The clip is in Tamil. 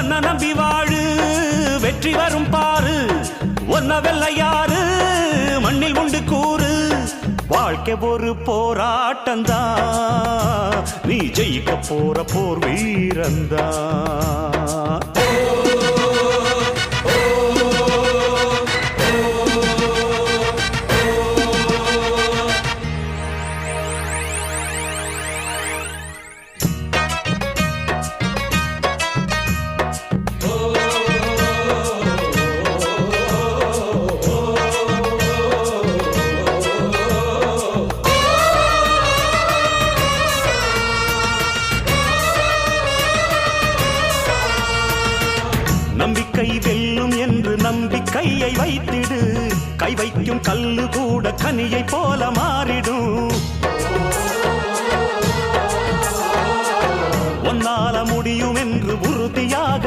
ஒன்ன நம்பி வாழு வெற்றி வரும் பாரு ஒன்ன வெள்ளையாறு மண்ணில் உண்டு கூறு வாழ்க்கை ஒரு போராட்டந்தா நீ ஜெயிக்க போற போர் வீரந்தா நம்பிக்கை வெல்லும் என்று நம்பிக்கையை வைத்திடு கை வைக்கும் கல்லு கூட கனியை போல மாறிடும் உன்னால முடியும் என்று உறுதியாக